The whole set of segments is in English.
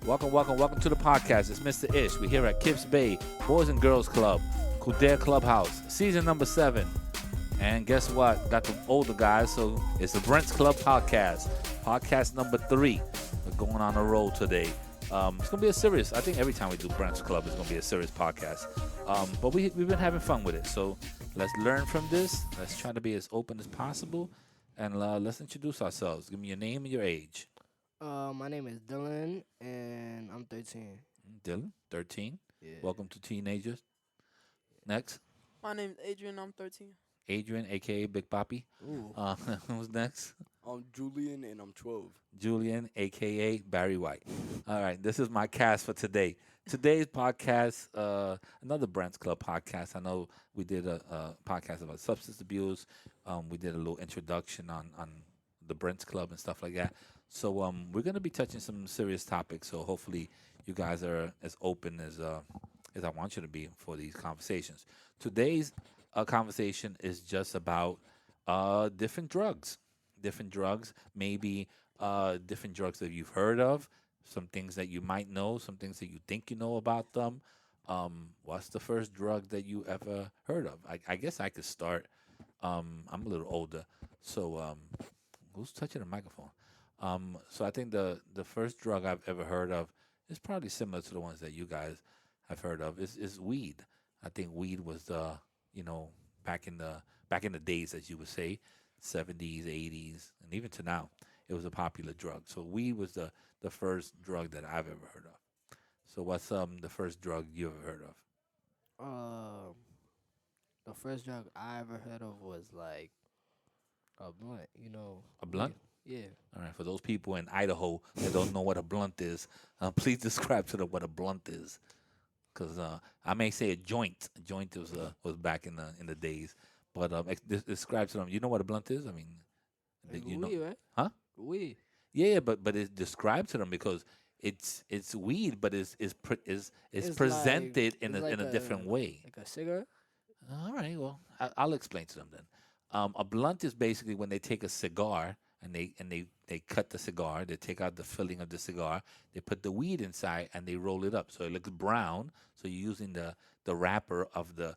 Welcome to the podcast. It's Mr. Ish. We're here at KIPS Bay Boys and Girls Club, Kildare Clubhouse, season number 7. And guess what? Got the older guys, so it's the Brent's Club podcast, podcast number 3. We're going on a roll today. It's gonna be a serious. I think every time we do Brent's Club, it's gonna be a serious podcast. But we've been having fun with it. So let's learn from this. Let's try to be as open as possible, and let's introduce ourselves. Give me your name and your age. My name is Dylan, and I'm 13. Dylan, 13. Yeah. Welcome to Teenagers. Next, My name's Adrian. I'm 13. Adrian, aka Big Papi. Ooh. Who's next? I'm Julian and I'm 12. Julian, aka Barry White. All right, this is my cast for today. Today's podcast, another Brent's Club podcast. I know we did a podcast about substance abuse. We did a little introduction on the Brent's Club and stuff like that. So we're going to be touching some serious topics. So hopefully you guys are as open as I want you to be for these conversations. Today's conversation is just about different drugs. Different drugs, maybe different drugs that you've heard of, some things that you might know, some things that you think you know about them. What's the first drug that you ever heard of? I guess I could start. I'm a little older, so who's touching the microphone? So I think the first drug I've ever heard of is probably similar to the ones that you guys have heard of. Is weed. I think weed was back in the days, as you would say, 70s, 80s, and even to now, it was a popular drug. So weed was the first drug that I've ever heard of. So what's the first drug you ever heard of? The first drug I ever heard of was like a blunt. A blunt? Yeah. All right, for those people in Idaho that don't know what a blunt is, please describe to them what a blunt is. Because I may say a joint. A joint was back in the days. But describe to them. You know what a blunt is? I mean, Like you know, weed, right? huh? Weed. Yeah, but it's described to them because it's weed, but it's It's presented like in it's in like a different way. like a cigarette. All right, well, I'll explain to them then. A blunt is basically when they take a cigar and they cut the cigar, they take out the filling of the cigar, they put the weed inside and they roll it up so it looks brown. So you're using the wrapper of the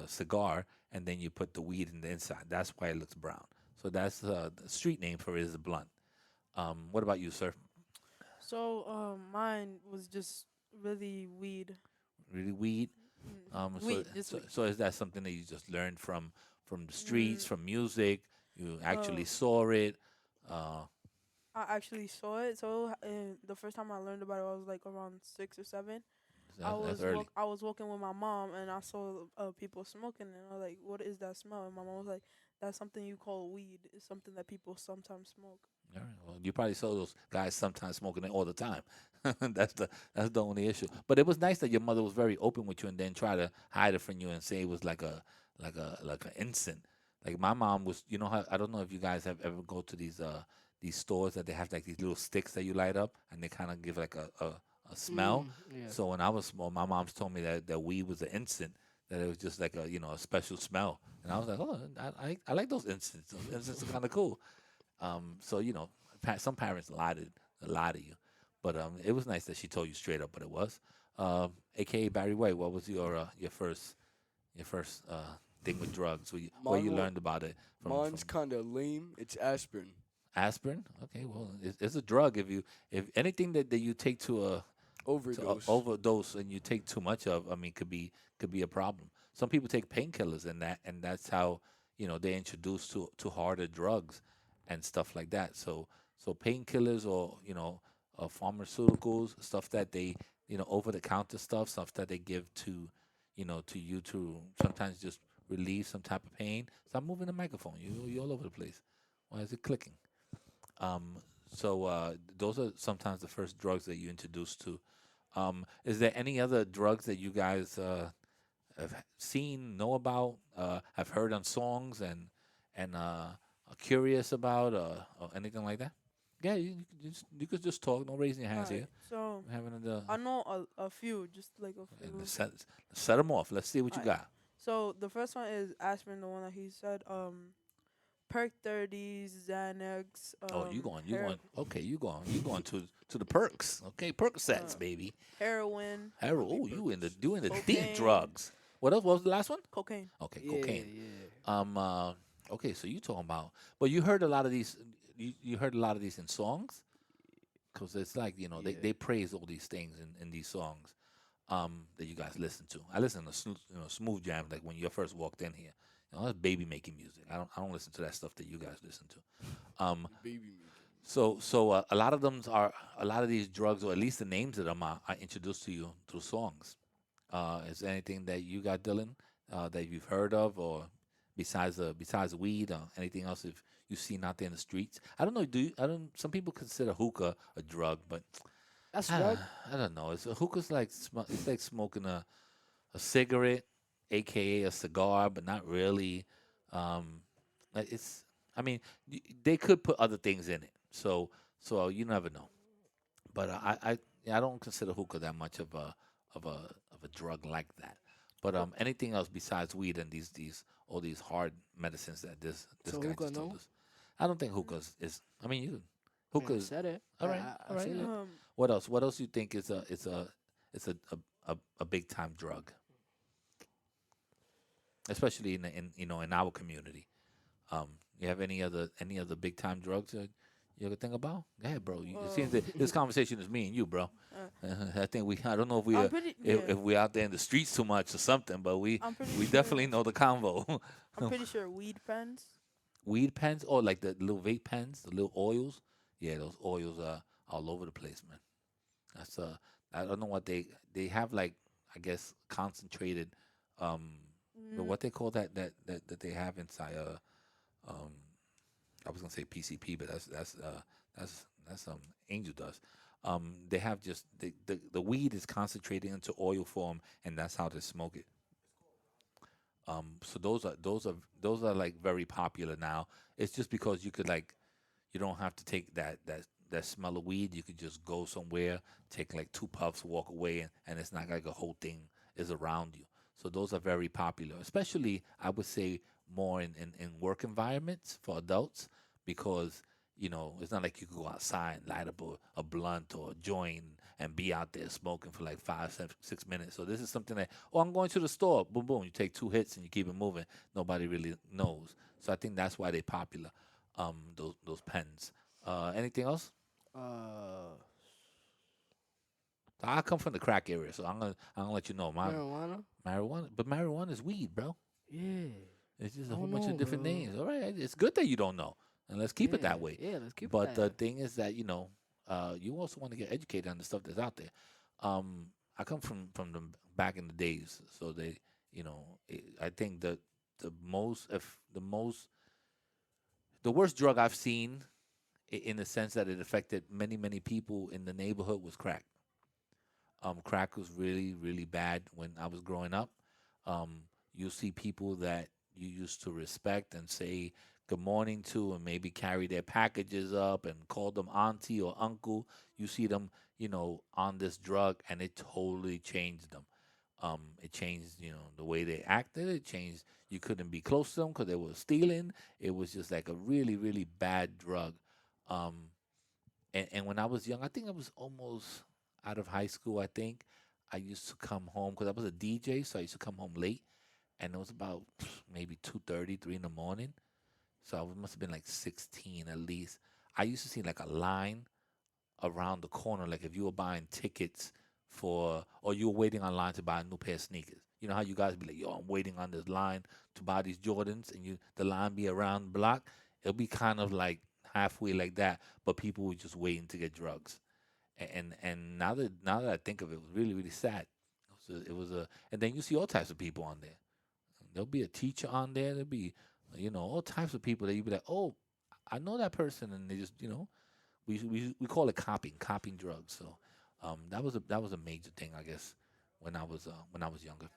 cigar, and then you put the weed in the inside. That's why it looks brown. So that's the street name for it is a blunt. What about you, sir? So, mine was just really weed. Really weed? Weed, just weed. So is that something that you just learned from the streets, Mm, from music? You actually uh, saw it. Uh, I actually saw it. So, the first time I learned about it, I was like around 6 or 7. that's early. I was walking with my mom, and I saw people smoking, and I was like, "What is that smell?" And my mom was like, "That's something you call weed. It's something that people sometimes smoke." All right. Well, you probably saw those guys sometimes smoking it all the time. That's the only issue. But it was nice that your mother was very open with you and then try to hide it from you and say it was like an incense. Like my mom was, how I don't know if you guys have ever go to these stores that they have like these little sticks that you light up and they kind of give like a smell. Yeah. So when I was small, my mom's told me that weed was an incense, that it was just like a special smell. And I was like, oh, I like those incense. Those incense are kind of cool. So some parents lie to you, but it was nice that she told you straight up what it was. AKA Barry White, what was your first thing with drugs? Where you Mine, learned about it mine's from kind of lame. It's aspirin. aspirin? Okay, well, it's a drug. If anything that you take to Overdose. overdose and you take too much of, I mean, could be a problem. Some people take painkillers and that's how they introduced to harder drugs and stuff like that. So painkillers or pharmaceuticals, stuff that they over the counter stuff that they give to you to sometimes just relieve some type of pain. Stop moving the microphone. You all over the place. Why is it clicking? Um, so those are sometimes the first drugs that you introduced to. Is there any other drugs that you guys have seen, know about, have heard on songs and are curious about, or anything like that? Yeah, you could just talk. No raising your hands Alright. here. So We're having the I know a few, just like a few. set them off. Let's see what you Alright. got. So the first one is aspirin, the one that he said. Perk 30s, Xanax, Oh, you going. her, Okay, you going to the perks. Okay, Percocets, uh, baby. heroin, Hero. Early Oh, you in the purpose. doing the deep cocaine, drugs. What else? What was the last one? cocaine. Okay, Yeah, cocaine. yeah. Um. Uh, okay, so you talking about? But you heard a lot of these. You heard a lot of these in songs because it's like Yeah. they praise all these things in these songs that you guys listen to. I listen to smooth jams like when you first walked in here. That's baby making music. I don't listen to that stuff that you guys listen to. Baby making music. So a lot of them are a lot of these drugs, or at least the names of them, are introduced to you through songs. Is there anything that you got, Dylan, that you've heard of, or besides weed, or anything else if you've seen out there in the streets? I don't know. I don't. Some people consider hookah a drug, but That's drug. I don't know. Hookah's like it's like smoking a cigarette, aka a cigar, but not really. Um, it's. I mean, they could put other things in it, so you never know. But I don't consider hookah that much of a of a drug like that. But But anything else besides weed and these all these hard medicines that this so guy hookah just told no? us, I don't think hookah is. I mean, I mean, I hookah's said it. all right, all I right. said it. What else? What else you think is a big time drug, especially in in our community? Um, you have any other big time drugs that you ever think about? Go ahead, bro. It seems that this conversation is me and you, bro. Uh, I think I don't know if I'm pretty yeah. if we're out there in the streets too much or something, but I'm pretty we sure. definitely know the convo. I'm pretty sure weed pens. Weed pens, or like the little vape pens, the little oils. Yeah, those oils are all over the place, man. That's I don't know what they have, like, I guess concentrated um Mm, what they call that they have inside um I was gonna say PCP, but that's Angel Dust. They have just the weed is concentrated into oil form, and that's how they smoke it. So those are like very popular now. It's just because you could, like, you don't have to take that smell of weed. You could just go somewhere, take like two puffs, walk away, and it's not like a whole thing is around you. So those are very popular, especially I would say more in work environments for adults, because it's not like you could go outside and light up a blunt or a joint and be out there smoking for like 5, 6 minutes. So this is something that, oh, I'm going to the store, boom boom, you take two hits and you keep it moving. Nobody really knows. So I think that's why they're popular. Those pens. Anything else? Uh, I come from the crack area, so I'm gonna let you know my marijuana. marijuana. But marijuana is weed, bro. Yeah. It's just I a whole don't bunch of know, different bro. names. All right, it's good that you don't know, and let's keep it Yeah. that way. Yeah. Let's keep it But the that. thing is that you also want to get educated on the stuff that's out there. I come from the back in the days, so I think that the most, if the worst drug I've seen, in the sense that it affected many people in the neighborhood, was crack. Crack was really, really bad when I was growing up. Um, you see people that you used to respect and say good morning to, and maybe carry their packages up and call them auntie or uncle. You see them, on this drug, and it totally changed them. It changed, the way they acted. It changed. You couldn't be close to them because they were stealing. It was just like a really, really bad drug. Um, and when I was young, I think I was almost out of high school. I think I used to come home because I was a DJ, so I used to come home late, and it was about maybe 2:30, 3 in the morning. So I must have been like 16 at least. I used to see like a line around the corner, like if you were buying tickets or you were waiting online to buy a new pair of sneakers. You know how you guys be like, yo, I'm waiting on this line to buy these Jordans, and the line be around the block. It'll be kind of like halfway like that, but people were just waiting to get drugs. And now that I think of it, it was really, really sad. And then you see all types of people on there. There'll be a teacher on there. There'll be, all types of people that you be like, oh, I know that person, and they just, we call it copying drugs. So that was a major thing, I guess, when I was younger.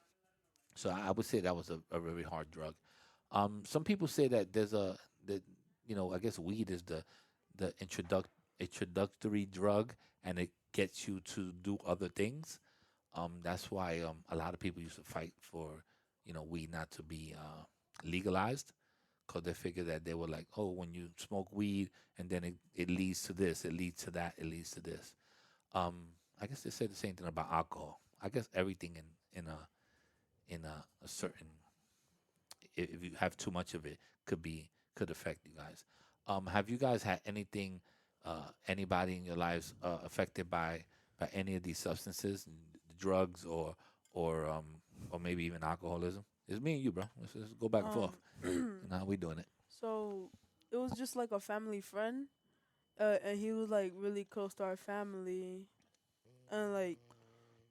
So I would say that was a very hard drug. Some people say that that I guess weed is the introductory drug, and it gets you to do other things. That's why a lot of people used to fight for weed not to be legalized, because they figured that they were like, oh, when you smoke weed and then it leads to this, it leads to that, it leads to this. Um, I guess they said the same thing about alcohol. I guess everything in a certain, if you have too much of it, could affect you guys. Have you guys had anything, anybody in your lives affected by any of these substances, drugs, or or maybe even alcoholism? It's me and you, bro. Let's go back and forth. Um, And how we doing it? so it was just like a family friend, and he was like really close to our family, and like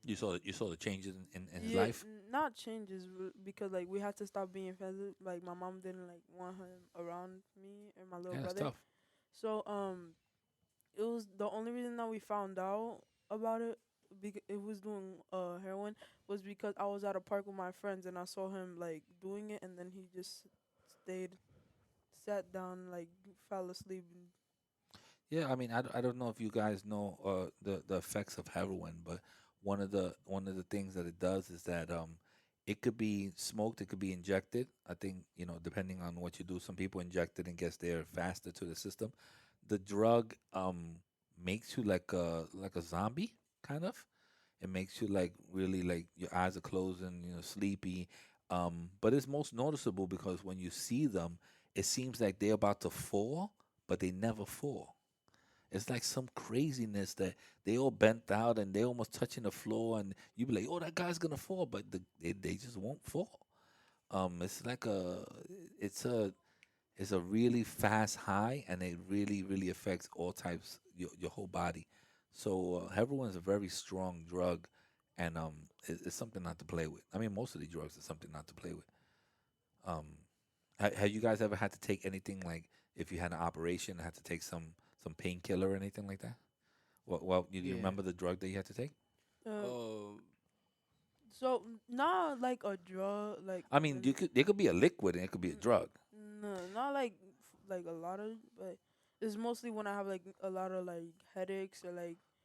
You saw the changes in his yeah, life. not changes because like we had to stop being friends. Like my mom didn't like want him around me and my little Yeah, that's brother. tough. So it was the only reason that we found out about it because it was doing heroin was because I was at a park with my friends and I saw him like doing it and then he just stayed sat down like fell asleep and Yeah, I mean, I don't know if you guys know the effects of heroin, but one of the things that it does is that it could be smoked, it could be injected. I think, depending on what you do, some people inject it and gets there faster to the system. The drug makes you like a zombie, kind of. It makes you like really like your eyes are closing, sleepy. But it's most noticeable because when you see them, it seems like they're about to fall, but they never fall. It's like some craziness that they all bent out and they almost touching the floor, and you be like, "Oh, that guy's gonna fall," but they just won't fall. It's like it's a really fast high, and it really really affects all types your whole body. So heroin is a very strong drug, and it's something not to play with. I mean, most of the drugs are something not to play with. Um, have you guys ever had to take anything like if you had an operation, had to take some painkiller or anything like that? Well, you Yeah. remember the drug that you had to take? uh Uh, so not like a drug like I mean, there could be a liquid and it could be a drug. no not like like a lot of but it's mostly when I have like a lot of like headaches or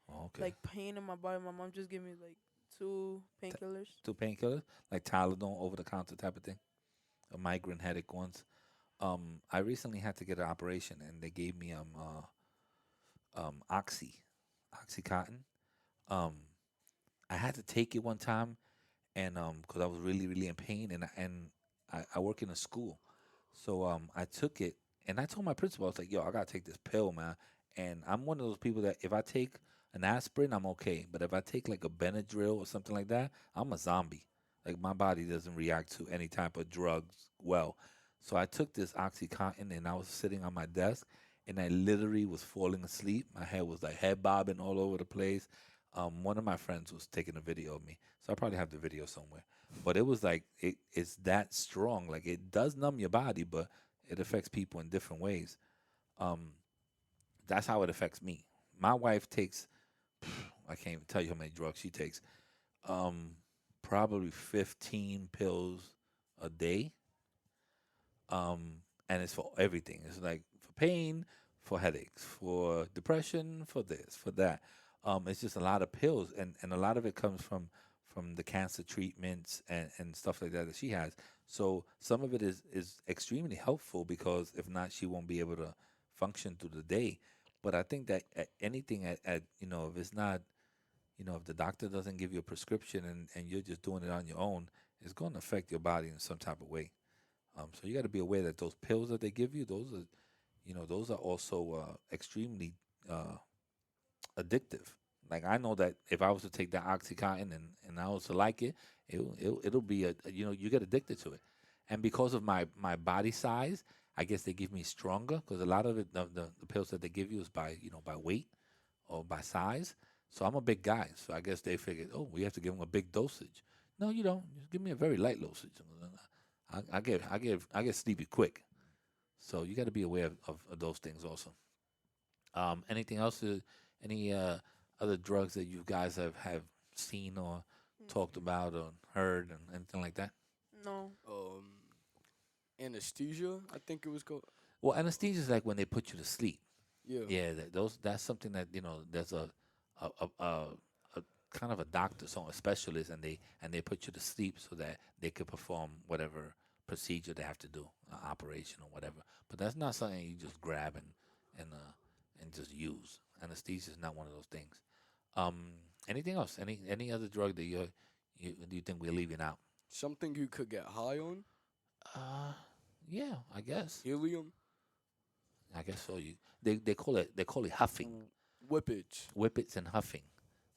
Oh, okay. like pain in my body. My mom just gave me like two T- painkillers. Two painkillers, like Tylenol, over the counter type of thing, a migraine headache ones. I recently had to get an operation and they gave me oxycontin. Um, I had to take it one time and because I was really really in pain and I work in a school, so I took it and I told my principal, I was like, yo, I gotta take this pill, man. And I'm one of those people that if I take an aspirin, I'm okay, but if I take like a Benadryl or something like that, I'm a zombie. Like my body doesn't react to any type of drugs well. So I took this oxycontin and I was sitting on my desk and I literally was falling asleep. My head was like head bobbing all over the place. One of my friends was taking a video of me, so I probably have the video somewhere. But it was like it's that strong. Like it does numb your body, but it affects people in different ways. Um, that's how it affects me. My wife takes, I can't even tell you how many drugs she takes. Um, Probably 15 pills a day. And it's for everything. It's like for pain, for headaches, for depression, for this, for that. It's just a lot of pills, and a lot of it comes from the cancer treatments and stuff like that she has. So some of it is extremely helpful because if not, she won't be able to function through the day. But I think that anything at if it's not if the doctor doesn't give you a prescription and you're just doing it on your own, it's going to affect your body in some type of way. So you got to be aware that those pills that they give you, those are also extremely uh, addictive. Like I know that if I was to take that OxyContin and I was to like it, it'll be you get addicted to it. And because of my body size, I guess they give me stronger because a lot of it the pills that they give you is by weight or by size. So I'm a big guy, so I guess they figured, oh, we have to give him a big dosage. No, you don't. Just give me a very light dosage. I get sleepy quick. So you got to be aware of those things also. Anything else? Any other drugs that you guys have seen or talked about or heard and anything like that? No. um, anesthesia. I think it was called. Well, anesthesia is like when they put you to sleep. Yeah. Yeah, that's something that there's a kind of a doctor, so a specialist, and they put you to sleep so that they could perform whatever procedure they have to do. operation or whatever. But that's not something you just grab and just use. Anesthesia is not one of those things. Um, Anything else? Any other drug that you do you think we're leaving out? Something you could get high on. Uh, yeah, I guess. Helium. I guess so. They call it huffing, Whippage. whippets and huffing.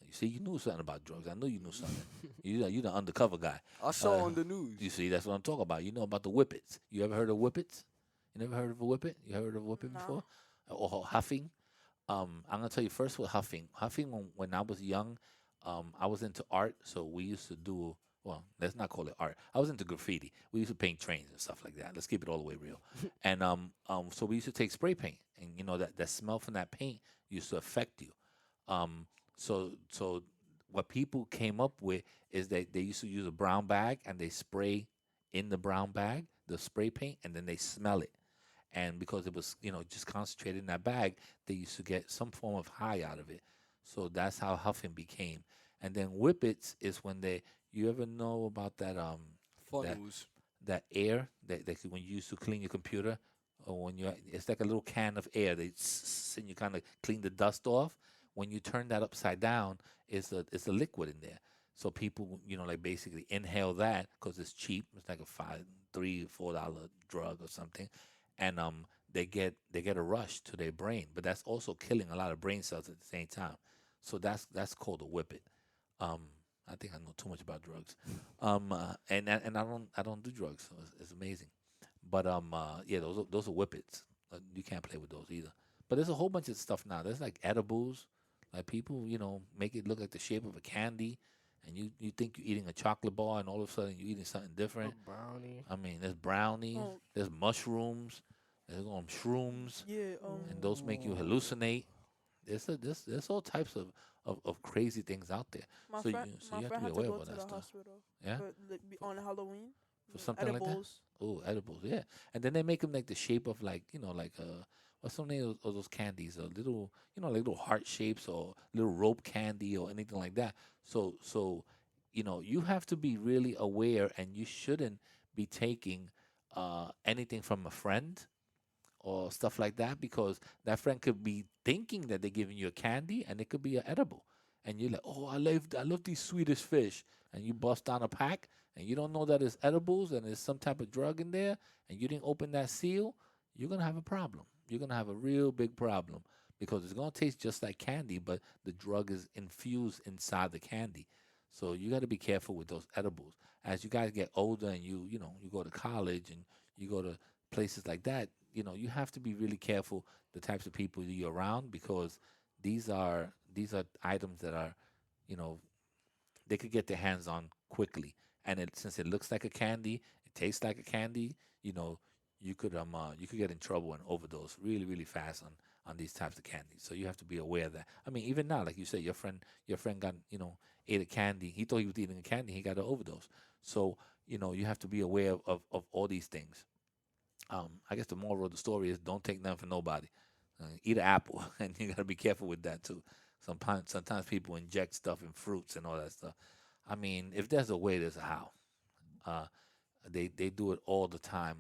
You see, you knew something about drugs. I knew you knew something. You the undercover guy. I saw Uh, on the news. you see, that's what I'm talking about. You know about the whippets. You ever heard of whippets? You never heard of a whippet? You heard of a whippet No. before? Or huffing? I'm gonna tell you first with huffing. Huffing when I was young, I was into art, so we used to do. Well, let's not call it art. I was into graffiti. We used to paint trains and stuff like that. Let's keep it all the way real. And so we used to take spray paint, and you know that smell from that paint used to affect you. Um, so what people came up with is that they used to use a brown bag and they spray in the brown bag the spray paint, and then they smell it. And because it was just concentrated in that bag, they used to get some form of high out of it. So that's how huffing became. And then whippets is when they you ever know about that Funnels. that air that when you used to clean your computer, or when you it's like a little can of air and you kind of clean the dust off. When you turn that upside down, it's a liquid in there. So people like basically inhale that because it's cheap. It's like a $3-4 drug or something, and they get a rush to their brain, but that's also killing a lot of brain cells at the same time. So that's called a whippet. Um, I think I know too much about drugs. And I don't do drugs, so it's amazing. But yeah, those are whippets. You can't play with those either. But there's a whole bunch of stuff now. There's like edibles, like people make it look like the shape of a candy, and you think you're eating a chocolate bar, and all of a sudden you're eating something A different. brownie. I mean, there's brownies, Oh, there's mushrooms, there's shrooms, yeah. and those make you hallucinate. There's all types of crazy things out there. My So you friend, so my you have to friend be had to aware of go all to that the stuff. hospital Yeah, for on Halloween. for something like that. Edibles. Oh, edibles. Yeah, and then they make them like the shape of like like what's some name of those candies? A little like little heart shapes or little rope candy or anything like that. So you have to be really aware, and you shouldn't be taking anything from a friend or stuff like that, because that friend could be thinking that they're giving you a candy and it could be an edible. And you're like, oh, I love these Swedish fish. And you bust down a pack and you don't know that it's edibles and there's some type of drug in there, and you didn't open that seal, you're going to have a problem. You're going to have a real big problem, because it's going to taste just like candy, but the drug is infused inside the candy. So you got to be careful with those edibles. As you guys get older and you go to college and you go to places like that, you have to be really careful the types of people you're around, because these are items that are, you know, they could get their hands on quickly. And since it looks like a candy, it tastes like a candy, you know, you could get in trouble and overdose really, really fast on these types of candies. So you have to be aware of that. I mean, even now, like you said, your friend got, ate a candy. He thought he was eating a candy, he got an overdose. So, you have to be aware of all these things. I guess the moral of the story is don't take nothing for nobody. Eat an apple, and you gotta be careful with that too. Sometimes people inject stuff in fruits and all that stuff. I mean, if there's a way, there's a how. Uh, they do it all the time.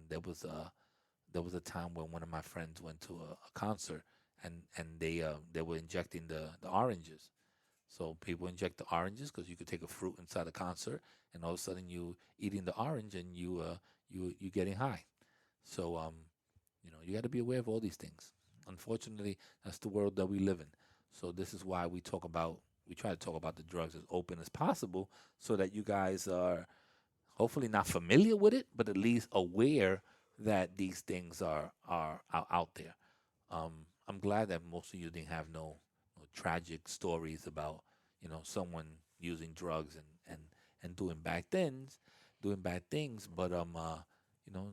There was a time when one of my friends went to a concert, and they were injecting the oranges. So people inject the oranges because you could take a fruit inside a concert, and all of a sudden you eating the orange, and you getting high. So you got to be aware of all these things. Unfortunately, that's the world that we live in. So this is why we try to talk about the drugs as open as possible, so that you guys are hopefully not familiar with it, but at least aware that these things are out there. I'm glad that most of you didn't have no tragic stories about someone using drugs and doing bad things. But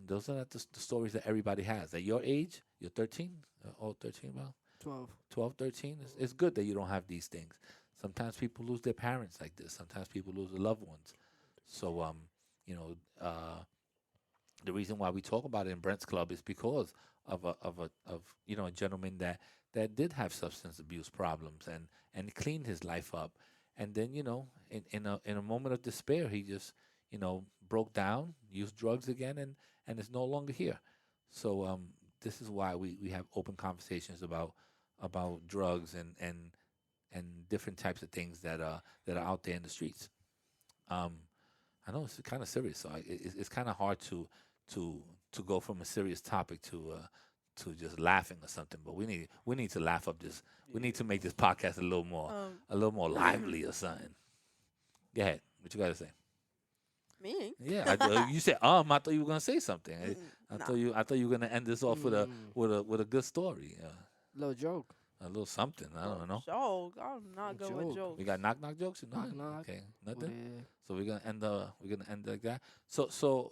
those are not the stories that everybody has. At your age, you're 13, all 13, well, 12. 12, 13. It's good that you don't have these things. Sometimes people lose their parents like this. Sometimes people lose their loved ones. So you know, the reason why we talk about it in Brent's Club is because of a gentleman that did have substance abuse problems, and cleaned his life up, and then in a moment of despair, he just broke down, used drugs again, and is no longer here. So this is why we have open conversations about drugs and different types of things that are out there in the streets. Um, I know it's kind of serious, so it's kind of hard to to go from a serious topic to just laughing or something. But we need to laugh up this. We need to make this podcast Um, a little more lively or something. Go ahead. What you got to say? me? Yeah, you said I thought you were gonna say something. Nah. I thought you were gonna end this off with a Mm. with a good story. Little joke. A little something. I don't know. Joke. I'm not good with Joke. jokes. We got knock jokes. No, Knock knock. okay, What nothing. it- So we're gonna end like that. So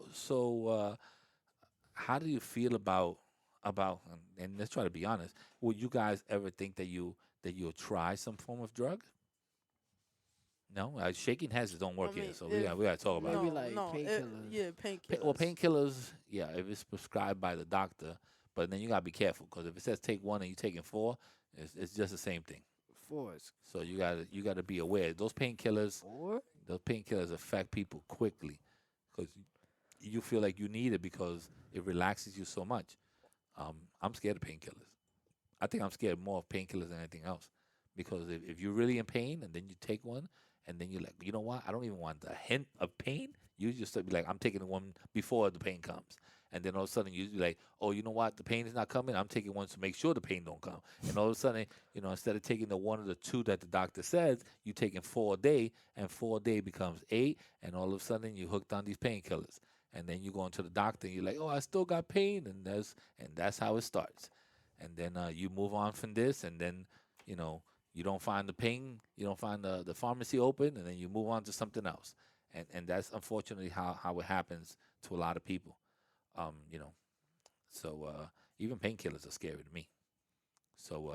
how do you feel about and let's try to be honest. Would you guys ever think that you'll try some form of drug? No, shaking heads don't work I here. mean, So if- we gotta talk about Maybe it. like painkillers. Yeah, painkillers. Well, painkillers, yeah, if it's prescribed by the doctor, but then you gotta be careful because if it says take one and you're taking four, it's just the same thing. Force. So you gotta be aware. Those painkillers Four? affect people quickly because you feel like you need it because it relaxes you so much. I'm scared of painkillers. I think I'm scared more of painkillers than anything else because if you're really in pain and then you take one and then you're like, you know what? I don't even want the hint of pain. You just be like, I'm taking one before the pain comes. And then all of a sudden you're like, oh, you know what? The pain is not coming. I'm taking one to make sure the pain don't come. And all of a sudden, instead of taking the one or the two that the doctor says, you're taking 4 a day, and 4 a day becomes 8. And all of a sudden you're hooked on these painkillers. And then you go into the doctor and you're like, oh, I still got pain. And that's how it starts. And then you move on from this, and then, you don't find the pain, you don't find the pharmacy open, and then you move on to something else. And that's unfortunately how it happens to a lot of people. Um, you know, so even painkillers are scary to me. So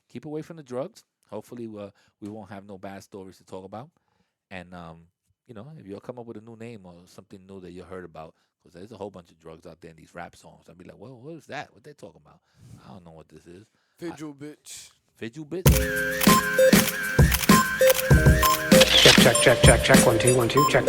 keep away from the drugs. Hopefully, we won't have no bad stories to talk about. And if you'll come up with a new name or something new that you heard about, because there's a whole bunch of drugs out there in these rap songs. I'd be like, well, what is that? What they talking about? I don't know what this is. Vigil, bitch. Vigil bits. Check. 1 2 1 2. Check.